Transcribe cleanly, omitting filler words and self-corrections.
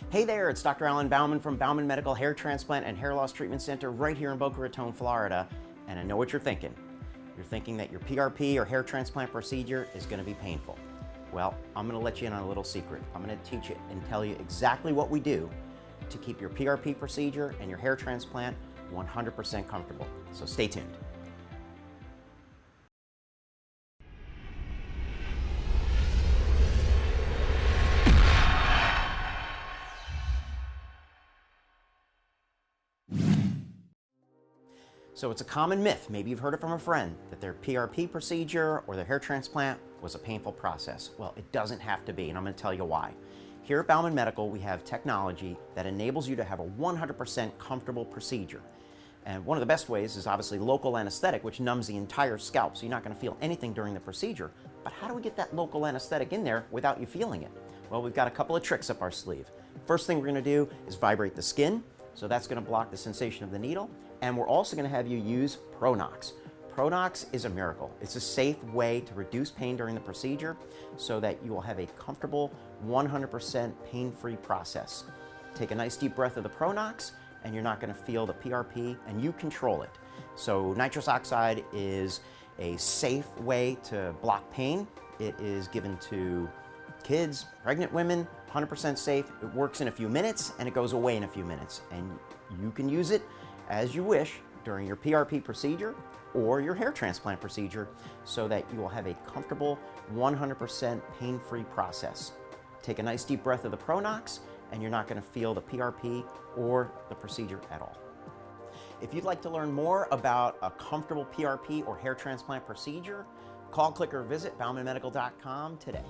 Hey there, it's Dr. Alan Bowman from Bowman Medical Hair Transplant and Hair Loss Treatment Center right here in Boca Raton, Florida. And I know what you're thinking. You're thinking that your PRP or hair transplant procedure is going to be painful. Well, I'm going to let you in on a little secret. I'm going to teach you and tell you exactly what we do to keep your PRP procedure and your hair transplant 100% comfortable. So stay tuned. So it's a common myth, maybe you've heard it from a friend, that their PRP procedure or their hair transplant was a painful process. Well, it doesn't have to be, and I'm going to tell you why. Here at Bowman Medical, we have technology that enables you to have a 100% comfortable procedure. And one of the best ways is obviously local anesthetic, which numbs the entire scalp, so you're not going to feel anything during the procedure. But how do we get that local anesthetic in there without you feeling it? Well, we've got a couple of tricks up our sleeve. First thing we're going to do is vibrate the skin, so that's going to block the sensation of the needle. And we're also going to have you use Pronox. Pronox is a miracle. It's a safe way to reduce pain during the procedure so that you will have a comfortable 100% pain-free process. Take a nice deep breath of the Pronox and you're not going to feel the PRP, and you control it. So nitrous oxide is a safe way to block pain. It is given to kids, pregnant women, 100% safe. It works in a few minutes and it goes away in a few minutes. And you can use it as you wish during your PRP procedure or your hair transplant procedure so that you will have a comfortable 100% pain-free process. Take a nice deep breath of the Pronox and you're not going to feel the PRP or the procedure at all. If you'd like to learn more about a comfortable PRP or hair transplant procedure, call, click, or visit bowmanmedical.com today.